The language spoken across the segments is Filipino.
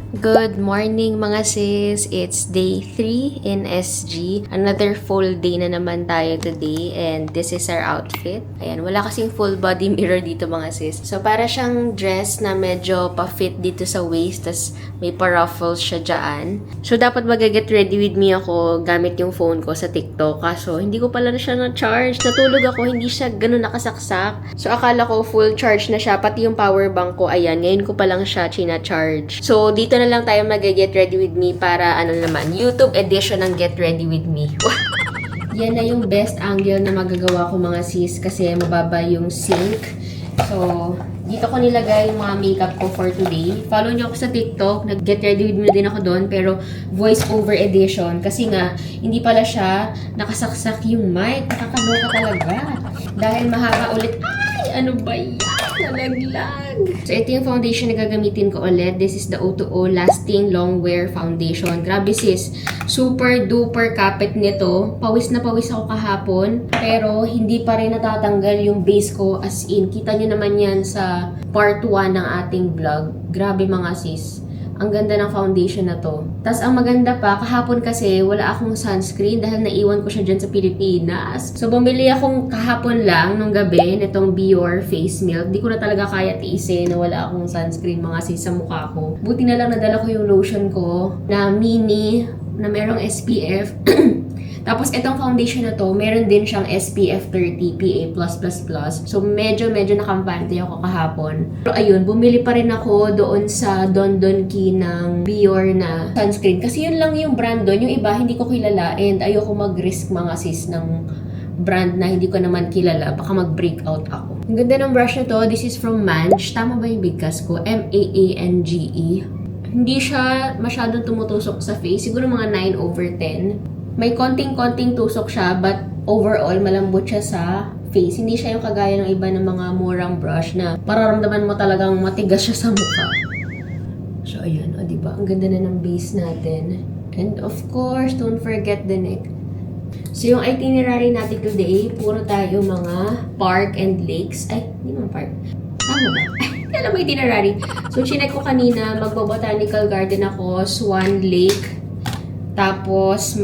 Good morning mga sis! It's day 3 in SG. Another full day na naman tayo today and this is our outfit. Ayan, wala kasing full body mirror dito mga sis. So para siyang dress na medyo pa-fit dito sa waist, tas may pa-ruffles siya dyan. So dapat mag-get ready with me ako gamit yung phone ko sa TikTok. Kaso hindi ko pala na siya na-charge. Natulog ako, hindi siya ganun nakasaksak. So akala ko full charge na siya, pati yung power bank ko, ayan, ngayon ko pa lang siya china-charge. So dito na lang tayo mag-get ready with me para ano naman, YouTube edition ng Get Ready With Me. Yan na yung best angle na magagawa ko mga sis kasi mababa yung sink. So, dito ko nilagay yung mga makeup ko for today. Follow nyo ako sa TikTok. Nag-get ready with me na din ako doon. Pero voice over edition. Kasi nga, hindi pala siya nakasaksak yung mic. Nakakaloka talaga. Dahil mahaba ulit. Ay, ano ba yan? Nalaglag. So, ito yung foundation na gagamitin ko ulit. This is the O2O Lasting Long Wear Foundation. Grabe sis. Super duper kapit nito. Pawis na pawis ako kahapon. Pero, hindi pa rin natatanggal yung base ko as in. Kita nyo naman yan sa part 1 ng ating vlog. Grabe mga sis. Ang ganda ng foundation na to. Tapos ang maganda pa, kahapon kasi wala akong sunscreen dahil naiwan ko siya dyan sa Pilipinas. So bumili akong kahapon lang nung gabi nitong Bior Face Milk. Di ko na talaga kaya tiisin na wala akong sunscreen mga sis sa mukha ko. Buti na lang nadala ko yung lotion ko na mini na merong SPF. Tapos, itong foundation na to, meron din siyang SPF 30 PA+++. So, medyo nakampante ako kahapon. Pero ayun, bumili pa rin ako doon sa Don Don Key ng Bior na sunscreen. Kasi yun lang yung brand doon. Yung iba, hindi ko kilala. And ayoko mag-risk mga sis ng brand na hindi ko naman kilala. Baka mag-breakout ako. Ang ganda ng brush na to. This is from Mange. Tama ba yung bigkas ko? Maange. Hindi siya masyadong tumutusok sa face. Siguro mga 9/10. May konting-konting tusok siya, but overall, malambot siya sa face. Hindi siya yung kagaya ng iba ng mga murang brush na mararamdaman mo talagang matigas siya sa mukha. So, ayan, o, diba? Ang ganda na ng base natin. And of course, don't forget the neck. So, yung itinerary natin today, puro tayo mga park and lakes. Ay, hindi mga park. Tama ba? Ay, alam mo itinerary. So, chinek ko kanina, magbo-botanical garden ako, Swan Lake. Tapos,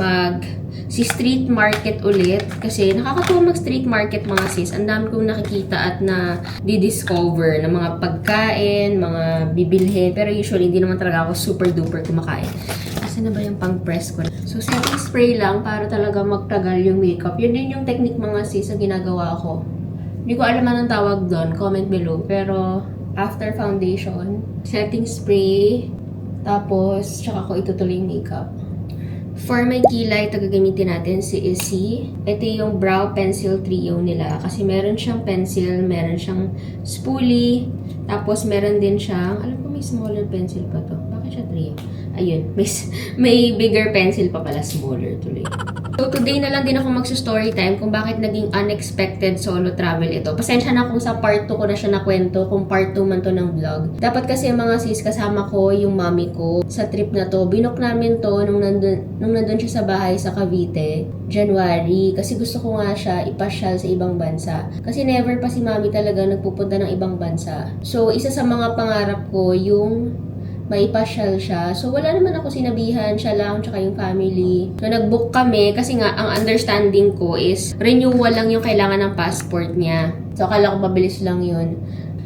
si street market ulit. Kasi, nakakatuwa mag-street market mga sis. Ang dami kong nakikita at na-discover ng mga pagkain, mga bibilhin. Pero usually, hindi naman talaga ako super duper kumakain. Kasi na ba yung pang-press ko? So, setting spray lang para talaga magtagal yung makeup. Yun din yung technique mga sis na ginagawa ko. Hindi ko alam anong tawag doon. Comment below. Pero, after foundation, setting spray, tapos, tsaka ko itutuloy yung makeup. For my kilay, ito gagamitin natin si Issey. Ito yung brow pencil trio nila. Kasi meron siyang pencil, meron siyang spoolie, tapos meron din siyang, alam ko may smaller pencil pa to. Bakit siya trio? Ayun, may bigger pencil pa pala, smaller tuloy. So today na lang din ako magsa-story time kung bakit naging unexpected solo travel ito. Pasensya na kung sa part 2 ko na siya nakwento, kung part 2 man to ng vlog. Dapat kasi mga sis, kasama ko yung mami ko sa trip na to. Binook namin to nung nandun siya sa bahay sa Cavite, January. Kasi gusto ko nga siya ipasyal sa ibang bansa. Kasi never pa si mami talaga nagpupunta ng ibang bansa. So isa sa mga pangarap ko yung maipasyal siya. So, wala naman ako sinabihan. Siya lang, tsaka yung family. So, nag-book kami kasi nga, ang understanding ko is renewal lang yung kailangan ng passport niya. So, akala ko mabilis lang yun.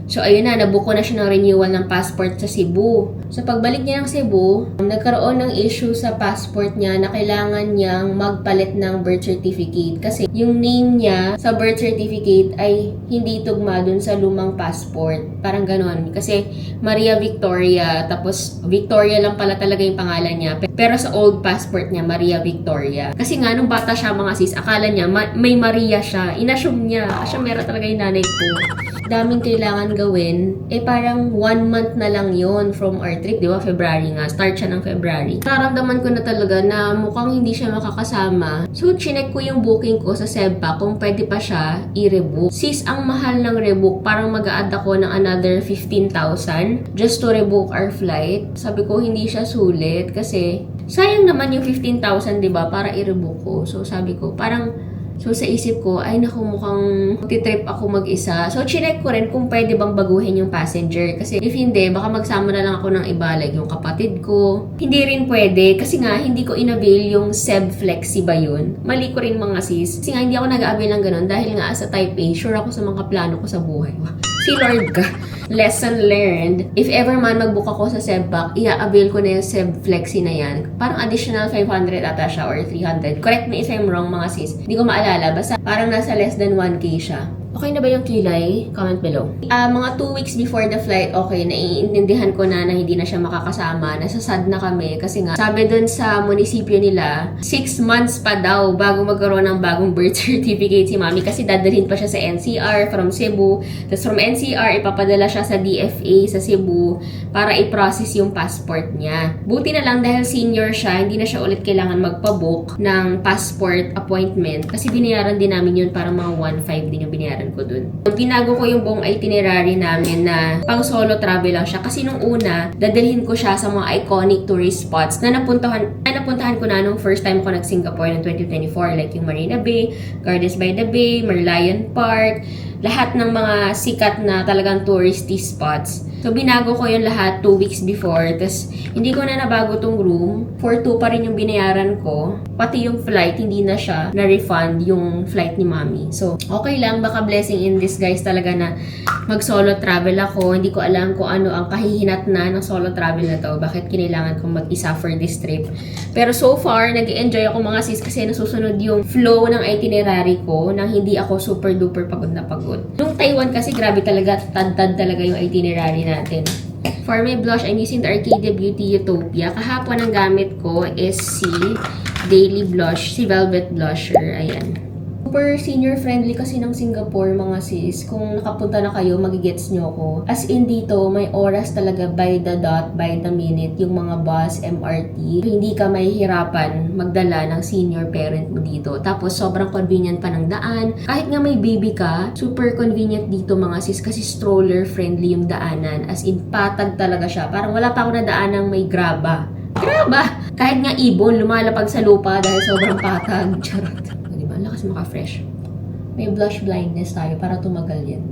So, ayun na, nabook ko na siya ng renewal ng passport sa Cebu. So, pagbalik niya ng Cebu, nagkaroon ng issue sa passport niya na kailangan niyang magpalit ng birth certificate. Kasi yung name niya sa birth certificate ay hindi tugma dun sa lumang passport. Parang ganon. Kasi Maria Victoria, tapos Victoria lang pala talaga yung pangalan niya. Pero sa old passport niya, Maria Victoria. Kasi nga, nung bata siya mga sis, akala niya may Maria siya. Inassume niya. Siya meron talaga yung nanay ko. Daming kailangan gawin, parang 1 month na lang yon from our trip, di ba? February nga. Start siya ng February. Nararamdaman ko na talaga na mukhang hindi siya makakasama. So, chinek ko yung booking ko sa Sebpa kung pwede pa siya i-rebook. Sis, ang mahal ng rebook. Parang mag-a-add ako ng another 15,000 just to rebook our flight. Sabi ko, hindi siya sulit kasi sayang naman yung 15,000, di ba? Para i-rebook ko. So, sabi ko, parang So, sa isip ko, ay naku, mukhang titrip ako mag-isa. So, chinek ko rin kung pwede bang baguhin yung passenger. Kasi if hindi, baka magsama na lang ako ng iba, like yung kapatid ko. Hindi rin pwede, kasi nga, hindi ko inavail yung Seb Flexi ba yun? Mali ko rin mga sis. Kasi nga, hindi ako nag-avail ng ganun dahil nga as a type A, sure ako sa mga plano ko sa buhay. Si Lord ka. Lesson learned. If ever man mag-book ako sa Sebback, i-avail ko na yung Seb Flexi na yan. Parang additional 500 ata siya or 300. Correct me if I'm wrong mga sis. Hindi ko maalala. Basta parang nasa less than 1K siya. Okay na ba yung kilay? Comment below. Mga 2 weeks before the flight, okay, naiintindihan ko na hindi na siya makakasama. Nasasad na kami kasi nga, sabi dun sa munisipyo nila, 6 months pa daw bago magkaroon ng bagong birth certificate si Mami kasi dadalhin pa siya sa NCR from Cebu. Tapos from NCR, ipapadala siya sa DFA sa Cebu para i-process yung passport niya. Buti na lang dahil senior siya, hindi na siya ulit kailangan magpabook ng passport appointment kasi binayaran din namin yun para mga 1.5 din yung binayaran ko dun. Tinago ko yung buong itinerary namin na pang solo travel lang siya kasi nung una, dadalhin ko siya sa mga iconic tourist spots na napuntahan ko na nung first time ko nag-Singapore ng 2024 like yung Marina Bay, Gardens by the Bay, Merlion Park, lahat ng mga sikat na talagang touristy spots. So, binago ko yun lahat 2 weeks before. Tapos, hindi ko na nabago tong room. For 2 pa rin yung binayaran ko. Pati yung flight, hindi na siya na-refund yung flight ni Mami. So, okay lang. Baka blessing in disguise talaga na mag-solo travel ako. Hindi ko alam kung ano ang kahihinatnan ng solo travel na to. Bakit kinailangan kong mag-isa for this trip. Pero so far, nag-enjoy ako mga sis kasi nasusunod yung flow ng itinerary ko nang hindi ako super duper pagod na pagod. Nung Taiwan kasi grabe talaga, tad-tad talaga yung itinerary natin. For my blush, I'm using the Arcadia Beauty Utopia. Kahapon ang gamit ko is si Daily Blush, si Velvet Blusher. Ayan. Super senior friendly kasi ng Singapore mga sis. Kung nakapunta na kayo, magigets nyo ko. As in dito, may oras talaga by the dot, by the minute, yung mga bus, MRT. Hindi ka mahihirapan magdala ng senior parent mo dito. Tapos sobrang convenient pa ng daan. Kahit nga may baby ka, super convenient dito mga sis kasi stroller friendly yung daanan. As in, patag talaga siya. Parang wala pa ako na daanang may graba. Graba! Kahit nga ibon, lumalapag sa lupa dahil sobrang patag. Charot. Lakas maka-fresh. May blush blindness tayo para tumagal yan.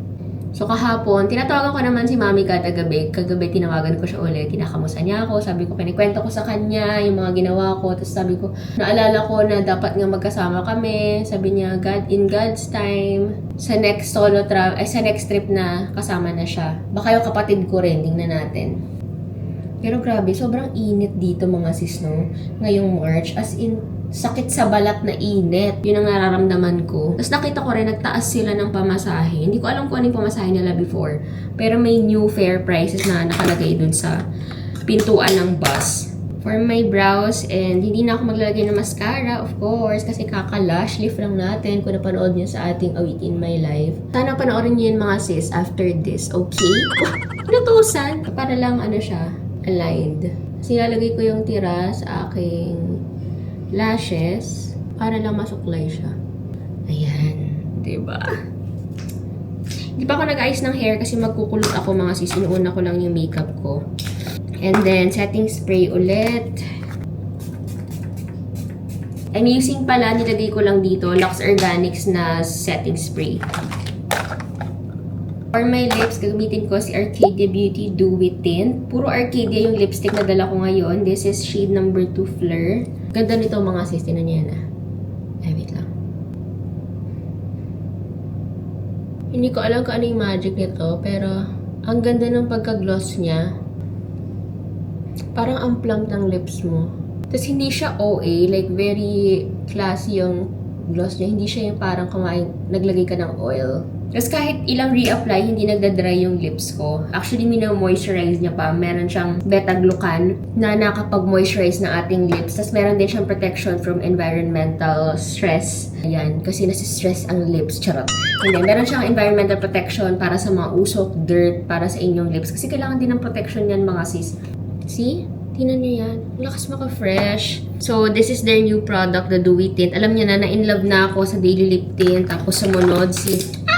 So kahapon, tinatawagan ko naman si Mami kada gabi. Kagabi tinawagan ko siya ulit. Kinakamusta niya ako. Sabi ko, kinikwento ko sa kanya yung mga ginawa ko. Tapos sabi ko, naalala ko na dapat nga magkasama kami. Sabi niya, God, in God's time, sa next solo travel, ay sa next trip na kasama na siya. Baka yung kapatid ko rin, tingnan natin. Pero grabe, sobrang init dito mga sis, no? Ngayong March. As in, sakit sa balat na init. Yun ang nararamdaman ko. Tapos nakita ko rin, nagtaas sila ng pamasahe. Hindi ko alam kung anong pamasahe nila before. Pero may new fare prices na nakalagay dun sa pintuan ng bus. For my brows, and hindi na ako maglalagay ng mascara, of course, kasi kaka-lash lift lang natin kung napanood niyo sa ating A Week in My Life. Sana panoorin niyo yun mga sis after this, okay? Pinutusan! Para lang ano siya, aligned. Silalagay ko yung tira sa aking lashes para lang masuklay siya. Ayan. Diba? Hindi pa ako nag-ayos ng hair kasi magkukulot ako mga sis. Inuuna ko lang yung makeup ko. And then, setting spray ulit. I'm using pala, nilagay ko lang dito, Lux Organics na setting spray. For my lips, gagamitin ko si Arcadia Beauty Dewy Tint. Puro Arcadia yung lipstick na dala ko ngayon. This is shade number 2 Fleur. Ganda nito mga sis. Tinan niya na. Ay, wait lang. Hindi ko alam kung ano yung magic nito. Pero, ang ganda ng pagka-gloss niya. Parang ang plump ng lips mo. Tapos, hindi siya OA. Like, very classy yung gloss niya. Hindi siya yung parang naglagay ka ng oil. Tapos kahit ilang reapply, hindi nagda-dry yung lips ko. Actually, mino-moisturize niya pa. Meron siyang beta-glucan na nakapag-moisturize ng ating lips. Tapos meron din siyang protection from environmental stress. Ayan, kasi nasi-stress ang lips. Charot. Hindi, meron siyang environmental protection para sa mga usok, dirt, para sa inyong lips. Kasi kailangan din ng protection yan mga sis. See? Tingnan niyo yan. Lakas maka-fresh. So, this is their new product, the Dewy Tint. Alam niyo na, na-inlove na ako sa Daily Lip Tint. Tapos sumunod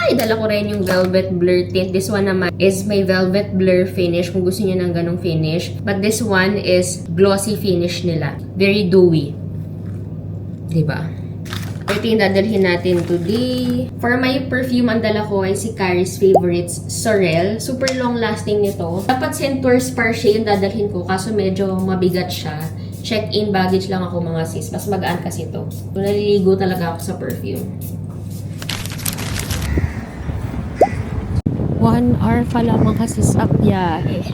dala ko rin yung Velvet Blur Tint. This one naman is may Velvet Blur finish kung gusto niyo ng ganong finish. But this one is glossy finish nila. Very dewy. Diba? Ito yung dadalhin natin today. For my perfume, ang dala ko ay si Carrie's Favorites Sorel. Super long lasting nito. Dapat Centaur Sparche yung dadalhin ko, kaso medyo mabigat siya. Check-in baggage lang ako mga sis. Mas magaan kasi ito. Naliligo talaga ako sa perfume. 1 hour pa lamang kasi sa biyahe.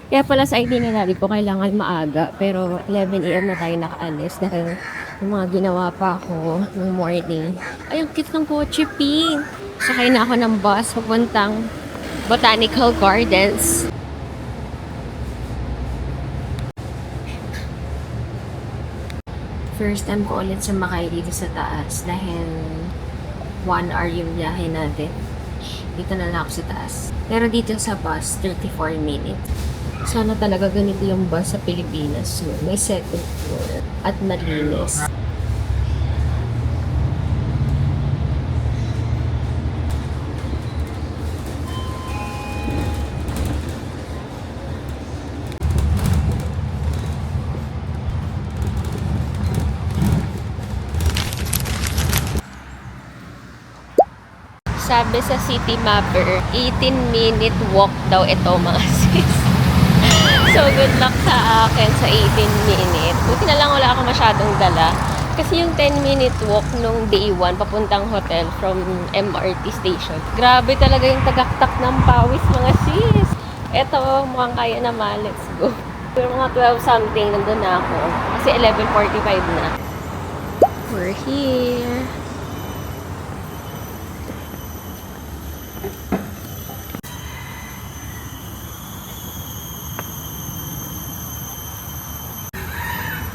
Kaya pala sa itinerary ko kailangan maaga. Pero 11 AM na tayo nakaalis dahil yung mga ginawa pa ako ng morning. Ay, ang cute ng kotse, pink! Sakay na ako ng bus papuntang Botanical Gardens. First time ko ulit sumakay dito sa taas dahil 1 hour yung biyahe natin. Dito na lang ako sa taas. Pero dito sa bus, 34 minutes. Sana talaga ganito yung bus sa Pilipinas. May second floor at malinis. Sabi sa City Mapper, 18-minute walk daw ito mga sis. So, good luck sa akin sa 18 minutes. Buti na lang wala ako masyadong dala. Kasi yung 10-minute walk nung day 1 papuntang hotel from MRT station. Grabe talaga yung tagaktak ng pawis mga sis. Eto, mukhang kaya naman. Let's go. Pero mga 12 something, nandun na ako. Kasi 11:45 na. We're here.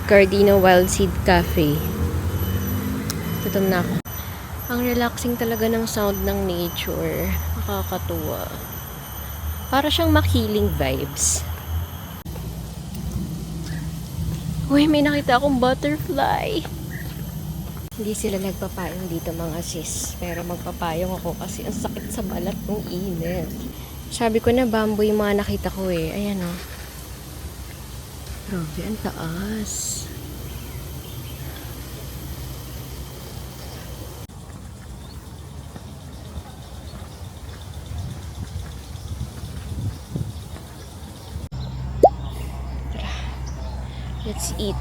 Gardino Wild Seed Cafe. Tutom na ako. Ang relaxing talaga ng sound ng nature. Nakakatuwa. Para siyang makiling vibes. Uy, may nakita akong butterfly. Hindi sila nagpapayong dito mga sis. Pero magpapayong ako kasi ang sakit sa balat ng init. Sabi ko na bamboo yung mga nakita ko eh. Ayan o. Grabe, ang taas. Let's eat.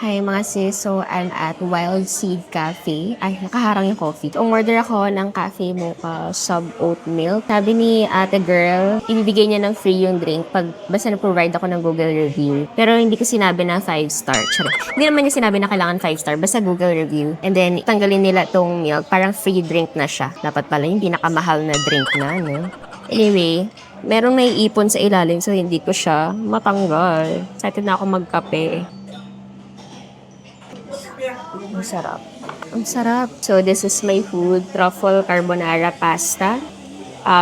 Hi mga sis, so I'm at Wild Seed Cafe. Ay, nakaharang yung coffee. Umorder ako ng cafe mocha sub oat milk. Sabi ni ate girl, ibibigay niya ng free yung drink pag basta na-provide ako ng Google review. Pero hindi ko sinabi na 5-star. Charot. Hindi naman niya sinabi na kailangan 5-star, basta Google review. And then, tanggalin nila tong milk, parang free drink na siya. Dapat pala yung pinakamahal na drink na, no? Anyway, merong naiipon sa ilalim so hindi ko siya matanggal. Excited na ako magkape. Ang sarap. Ang sarap. So, this is my food. Truffle carbonara pasta.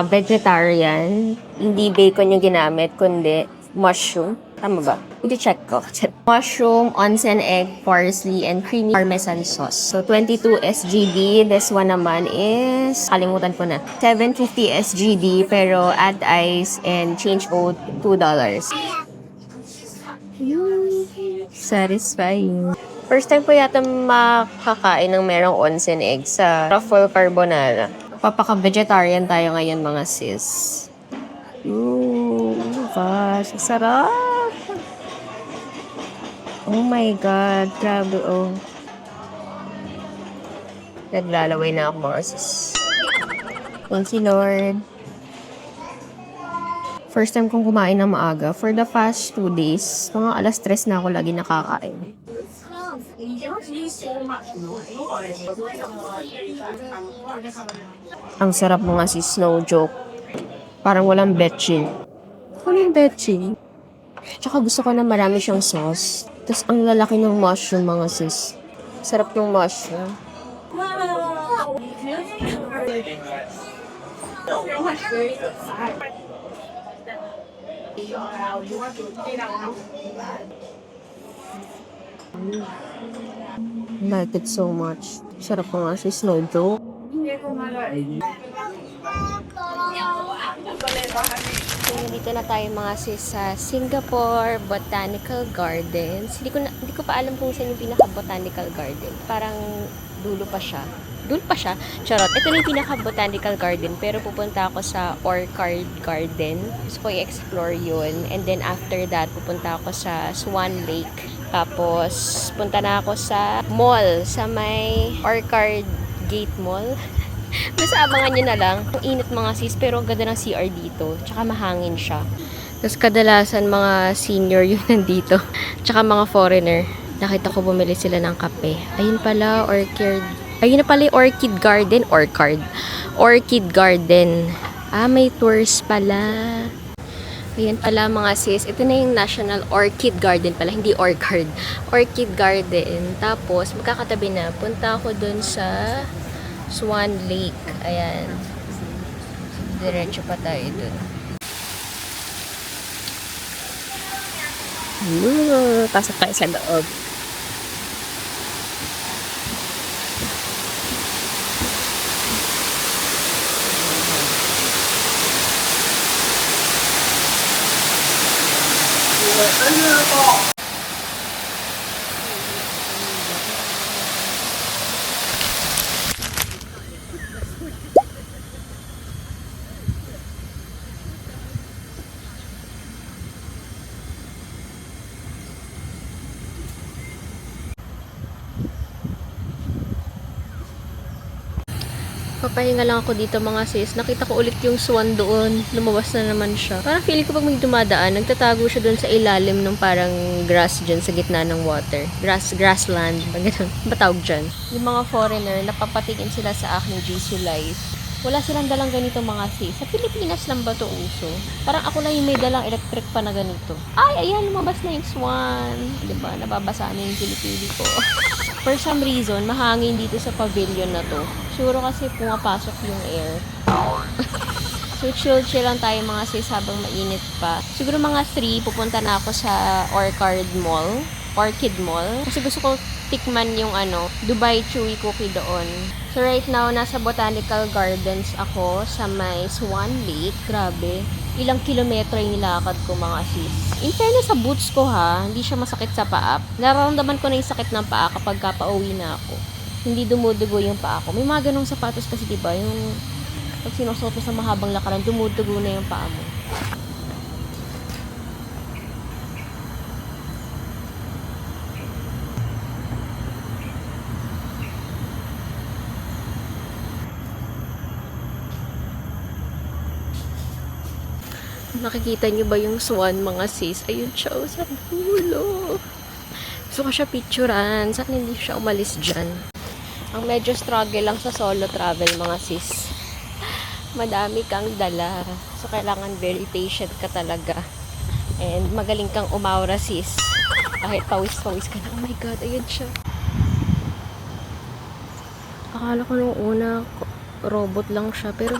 Vegetarian. Hindi bacon yung ginamit, kundi mushroom. Tama ba? I-check ko. Mushroom, onsen egg, parsley, and creamy parmesan sauce. So, 22 SGD. This one naman is, kalimutan ko na, 750 SGD, pero add ice and change oat, $2. Satisfying. First time ko yata makakain ng merong onsen egg sa truffle carbonara. Papaka-vegetarian tayo ngayon mga sis. Ooh, gosh, sarap! Oh my God, grabe oh. Naglalaway na ako mga sis. Thank you, Lord. First time kong kumain na maaga. For the past 2 days, mga alas 3 na ako lagi nakakain. Ang sarap mga sis, no joke. Parang walang betchin. Walang betchin. Tsaka gusto ko na marami siyang sauce. Tapos ang lalaki ng mushroom mga sis. Sarap ng mushroom. I like it so much. Sarap ko nga sis, no joke. So, dito na tayo mga sis sa Singapore Botanical Gardens. Hindi ko pa alam kung saan yung pinaka-botanical garden. Parang Dulo pa siya. Dulo pa siya. Charot. Ito na yung pinaka-botanical garden. Pero pupunta ako sa Orchard Garden. Gusto ko i-explore yun. And then after that, pupunta ako sa Swan Lake. Tapos, punta na ako sa mall. Sa may Orchard Gate Mall. Basta abangan nyo na lang. Ang init mga sis, pero ang ganda ng CR dito. Tsaka mahangin siya. Tapos kadalasan mga senior yung nandito. Tsaka mga foreigner. Nakita ko bumili sila ng kape. Ayun pala, orchid. Ayun na pala yung Orchid Garden. Orchid Garden. Ah, may tours pala. Ayan pala mga sis. Ito na yung National Orchid Garden pala. Hindi Orchard. Orchid Garden. Tapos, magkakatabi na. Punta ako dun sa Swan Lake. Ayan. Diretso pa tayo dun. Pasok tayo sa loob. Papahinga lang ako dito mga sis. Nakita ko ulit yung swan doon. Lumabas na naman siya. Parang feeling ko pag may dumadaan, nagtatago siya doon sa ilalim ng parang grass dyan sa gitna ng water. Grassland. Ganun. Ba tawag dyan? Yung mga foreigner, napapatingin sila sa aking GC Life. Wala silang dalang ganito mga sis. Sa Pilipinas lang ba to uso? Parang ako lang yung may dalang electric pa na ganito. Ay, ayan, lumabas na yung swan. Diba? Nababasa na yung pili-pili ko. For some reason, mahangin dito sa pavilion na to. Siguro kasi pumapasok yung air. So, chill lang tayo mga sis habang mainit pa. Siguro mga 3, pupunta na ako sa Orchid Mall. Kasi gusto ko tikman yung Dubai Chewy Cookie doon. So, right now, nasa Botanical Gardens ako sa may Swan Lake. Grabe. Ilang kilometro yung nilakad ko mga sis. In fairness sa boots ko ha, hindi siya masakit sa paa. Nararamdaman ko na yung sakit ng paa kapag pauwi na ako. Hindi dumudugo yung paa ko. May mga ganong sapatos kasi diba, yung pag sinusuot mo sa mahabang lakaran, dumudugo na yung paa mo. Nakikita niyo ba yung swan mga sis? Ayun siya sa dulo. Gusto ko siya picturean. Saan hindi siya umalis dyan? Ang medyo struggle lang sa solo travel mga sis. Madami kang dala. So, kailangan very patient ka talaga. And magaling kang umaura sis. Kahit pawis-pawis ka na. Oh my God, ayun siya. Akala ko nung una, robot lang siya. Pero,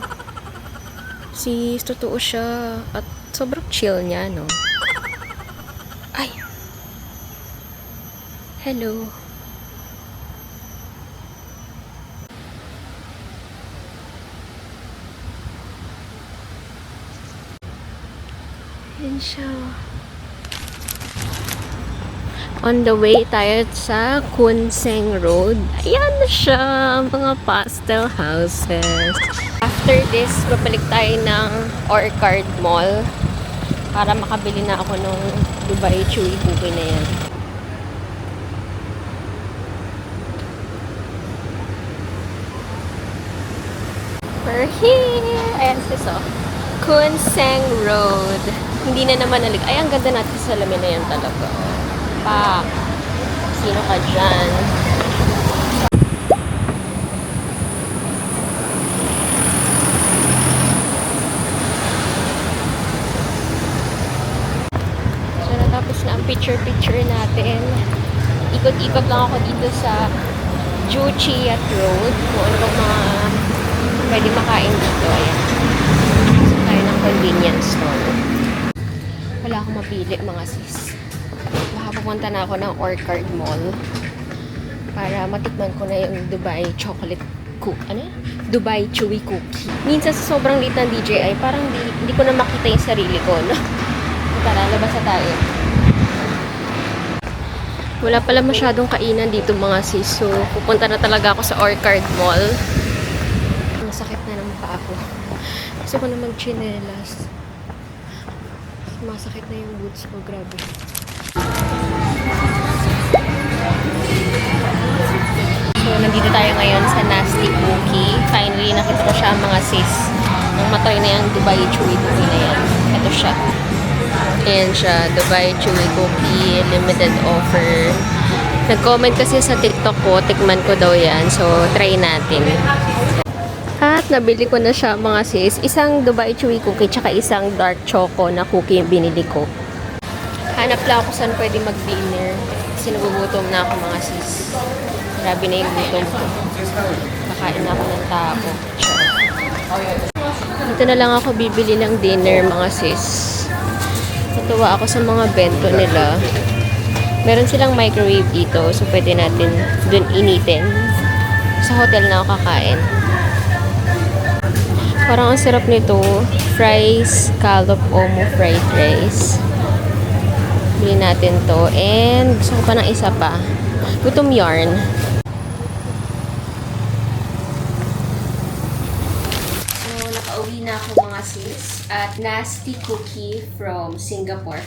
sis, totoo siya. At sobrang chill niya, no? Ay! Hello. Ayan siya. On the way tayo sa Kunseng Road. Ayan na siya, ang mga pastel houses. After this, babalik tayo ng Orchard Mall para makabili na ako ng Dubai Chewy Cookie na yan. We're here! Ayan siya, Kunseng Road. Hindi na naman nalig. Ay, ang ganda natin sa salamin na yan talaga. Pa, sino ka dyan? So, natapos na ang picture-picture natin. Ikot-ikot lang ako dito sa Juchiat Road. Kung ano bang mga pwede makain dito. Ayan. So, tayo ng convenience store. Wala akong mapili mga sis. Baka pupunta na ako ng Orchard Mall para matikman ko na yung Dubai chocolate Dubai Chewy Cookie. Minsan sa sobrang liit ng DJI, parang hindi ko na makita yung sarili ko, no? Tara, labas na tayo. Wala pala masyadong kainan dito mga sis. So, pupunta na talaga ako sa Orchard Mall. Ang sakit na ng paa ko. Gusto ko na mag-chinelas. Masakit na yung boots ko. Grabe. So, nandito tayo ngayon sa Nasty Cookie. Finally, nakita ko siya mga sis. Ang matoy na yung Dubai Chewy Cookie na yan. Ito siya. Ayan siya, Dubai Chewy Cookie, limited offer. Nag-comment kasi sa TikTok ko, tikman ko daw yan. So, try natin. At nabili ko na siya mga sis. Isang Dubai Chewy Cookie, tsaka isang dark choco na cookie yung binili ko. Hanap lang ako saan pwede mag-dinner. Kasi nagugutom na ako mga sis. Grabe na yung gutom ko. Kakain na ako ng tao. Dito na lang ako bibili ng dinner mga sis. Natuwa ako sa mga bento nila. Meron silang microwave dito, so pwede natin dun initin. Sa hotel na ako kakain. Parang ang sarap nito. Fries, scallop, omo, fried rice. Bili natin to. And gusto ko pa ng isa pa. Gutom yarn. So, nakauwi na ako mga sis. At Nasty Cookie from Singapore.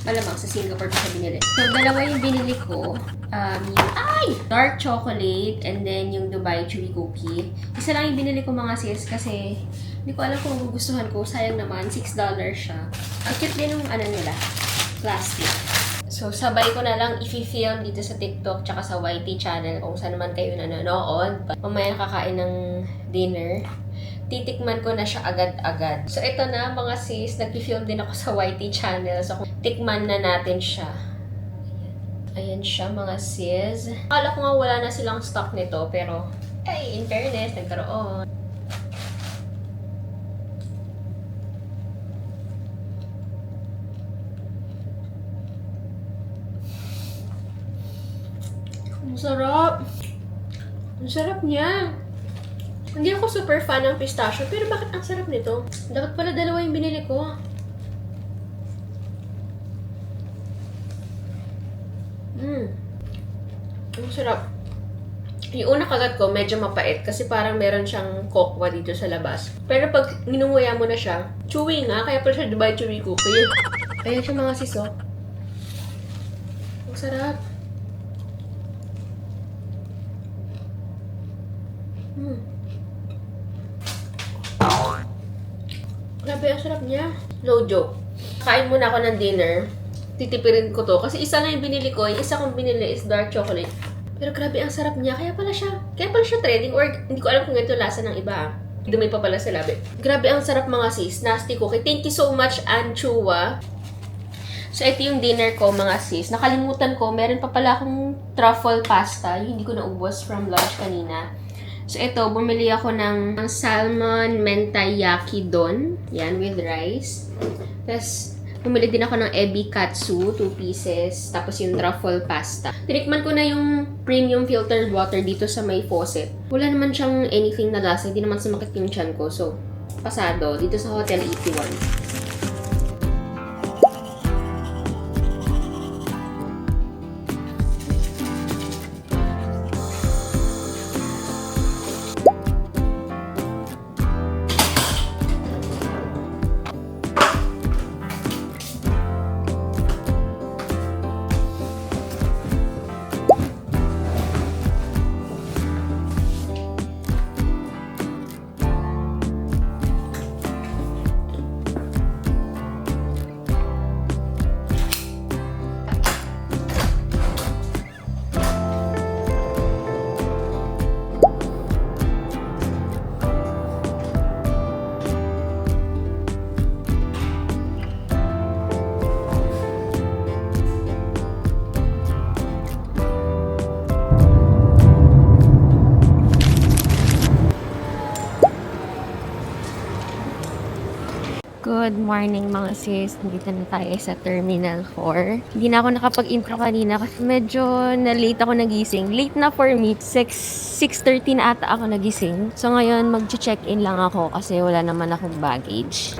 Malamang sa Singapore ko siya binili. So, dalawa yung binili ko. Yung dark chocolate and then yung Dubai Chewy Cookie. Isa lang yung binili ko mga sis kasi hindi ko alam kung gugustuhan ko. Sayang naman, $6 siya. Ang cute din yung nila, plastic. So, sabay ko na lang i-film dito sa TikTok tsaka sa YT channel kung saan naman kayo nanonood. Mamaya kakain ng dinner. Titikman ko na siya agad-agad. So, ito na mga sis, nag-film din ako sa YT channel. So, tikman na natin siya. Ayan siya mga sis. Akala ko nga wala na silang stock nito, pero, in fairness, nagkaroon. Ang sarap! Ang sarap niya! Hindi ako super fan ng pistachio, pero bakit ang sarap nito? Dapat pala dalawa yung binili ko. Ang sarap. Yung una kagat ko, medyo mapait kasi parang meron siyang kokwa dito sa labas. Pero pag minunguya mo na siya, chewy nga, kaya pala siya Dubai Chewy Cookie. Ayan siya mga siso. Ang sarap. Grabe, ang sarap niya. No joke. Kain muna ako ng dinner. Titipirin ko to. Kasi isa lang yung binili ko. Yung isa kong binili is dark chocolate. Pero grabe, ang sarap niya. Kaya pala siya trending. Or hindi ko alam kung ito lasa ng iba. Dumi pa pala sa labi. Grabe, ang sarap mga sis. Nasty Cookie. Thank you so much, Anchua. So, ito yung dinner ko mga sis. Nakalimutan ko, meron pa pala akong truffle pasta. Yung hindi ko naubos from lunch kanina. So, ito, bumili ako ng salmon mentayaki don. Yan, with rice. Tapos, bumili din ako ng ebi katsu, 2 pieces. Tapos, yung truffle pasta. Tinikman ko na yung premium filtered water dito sa may faucet. Wala naman siyang anything na lasa. Hindi naman sumakit yung tiyan ko. So, pasado. Dito sa Hotel 81. Good morning mga sis. Dito na tayo sa Terminal 4. Hindi na ako nakapag-intro kanina kasi medyo na-late ako nagising. Late na for me. 6:30 na ata ako nagising. So ngayon mag-check-in lang ako kasi wala naman akong baggage.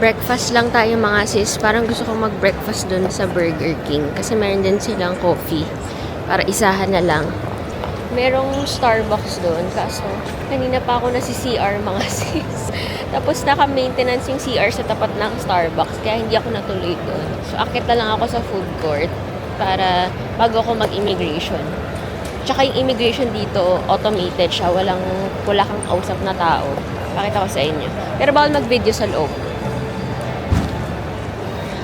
Breakfast lang tayo mga sis. Parang gusto kong mag-breakfast dun sa Burger King. Kasi meron din silang coffee. Para isahan na lang. Merong Starbucks doon. Kaso, kanina pa ako CR mga sis. Tapos naka-maintenance yung CR sa tapat ng Starbucks. Kaya hindi ako natuloy doon. So, akit na lang ako sa food court. Para bago ako mag-immigration. Tsaka yung immigration dito, automated siya. Wala kang kausap na tao. Pakita ko sa inyo. Pero bawal mag-video sa loob.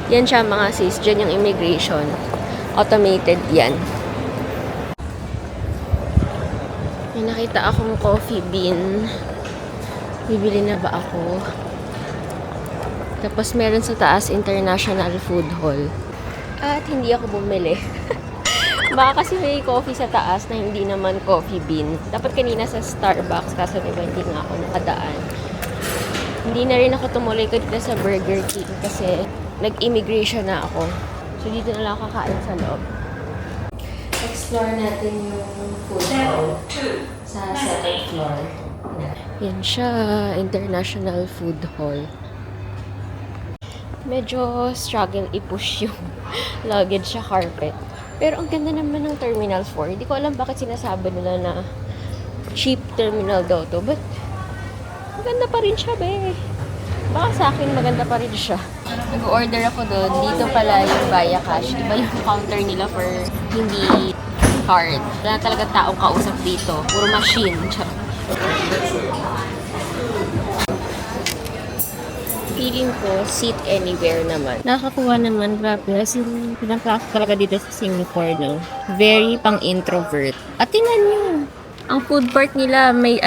Yan siya mga sis. Diyan yung immigration. Automated yan. May nakita akong coffee bean. Bibili na ba ako? Tapos meron sa taas International Food Hall. At hindi ako bumili. Baka kasi may coffee sa taas na hindi naman coffee bean. Dapat kanina sa Starbucks, kaso diba hindi nga ako nakadaan. Hindi na rin ako tumuloy ko dito sa Burger King kasi nag-immigration na ako. So dito na lang ako kakain sa loob. Explore natin yung food hall sa second floor. Yan siya, International Food Hall. Medyo struggle i-push yung luggage sa carpet. Pero ang ganda naman ng Terminal 4. Hindi ko alam bakit sinasabi nila na cheap terminal daw to. But, maganda pa rin siya, be. Baka sa akin, maganda pa rin siya. Nag-order ako doon. Dito pala yung Via Cash. Diba yung counter nila for hindi card. Wala talaga taong kausap dito. Puro machine. Feeling ko, seat anywhere naman. Nakakuha naman, grabe. Kasi pinaka talaga dito sa Singapore, no? Very pang-introvert. At tingnan nyo, ang food court nila may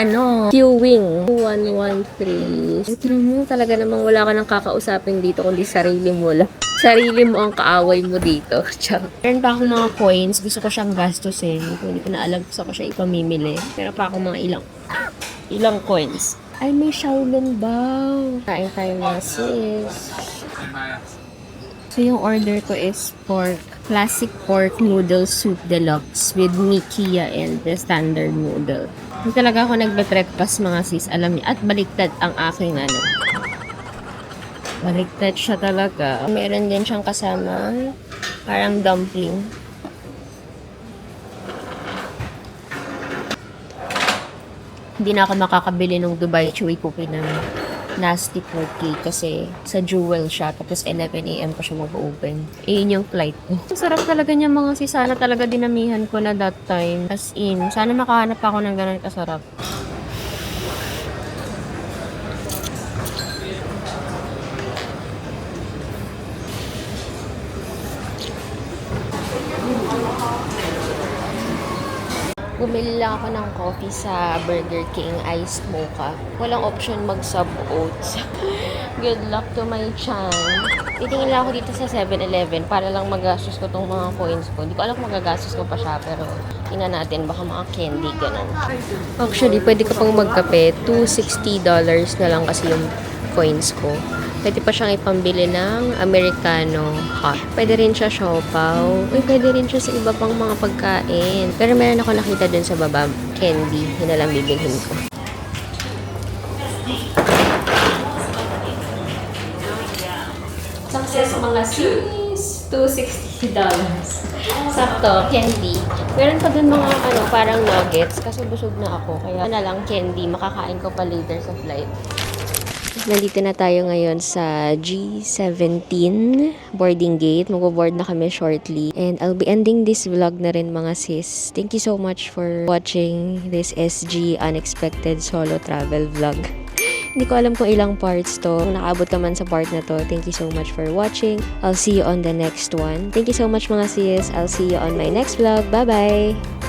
queuing. 113. Ito mo, talaga namang wala ka nang kakausapin dito kundi sarili mo lang. Sarili mo ang kaaway mo dito. Meron pa akong mga coins. Gusto ko siyang gastusin. Hindi ko na alam. Gusto ko siya ipamimili. Meron pa akong mga ilang coins. Ay, may Shaolin Bao. Kain tayo mga sis. So, yung order ko is classic pork noodle soup deluxe with Nikia and the standard noodle. Hindi talaga ako nagbe-breakfast mga sis. Alam niyo. At baliktad ang aking Baliktad siya talaga. Meron din siyang kasama parang dumpling. Hindi na ako makakabili ng Dubai Chewy Cookie ng nasty pork cake kasi sa Jewel siya. Tapos 11 AM pa siya mag-open. Yun yung flight ko. Ang sarap talaga niya mga sis. Sana talaga dinamihan ko na that time. As in, sana makahanap ako ng ganun kasarap. Bumili lang ako ng coffee sa Burger King iced mocha. Walang option mag-sub oats. Good luck to my chan. Titingin lang ako dito sa 7-Eleven para lang magastos ko tong mga coins ko. Hindi ko alam kung magagastos ko pa siya, pero tingnan natin, baka mga candy, ganun. Actually, pwede ka pang magkape. $260 na lang kasi yung coins ko. Pwede pa siyang ipambili ng Americano hot. Pwede rin siya siopaw. Pwede rin siya sa iba pang mga pagkain. Pero meron ako nakita dun sa baba, candy. Yun na lang bibilhin ko. Success mga sis. $260. Sakto, candy. Meron pa dun mga parang nuggets. Kasi busog na ako. Kaya na lang candy. Makakain ko pa later sa flight. Nandito na tayo ngayon sa G17 boarding gate. Mag-board na kami shortly. And I'll be ending this vlog na rin mga sis. Thank you so much for watching this SG Unexpected Solo Travel Vlog. Hindi ko alam kung ilang parts to. Kung nakaabot naman sa part na to, thank you so much for watching. I'll see you on the next one. Thank you so much mga sis. I'll see you on my next vlog. Bye-bye!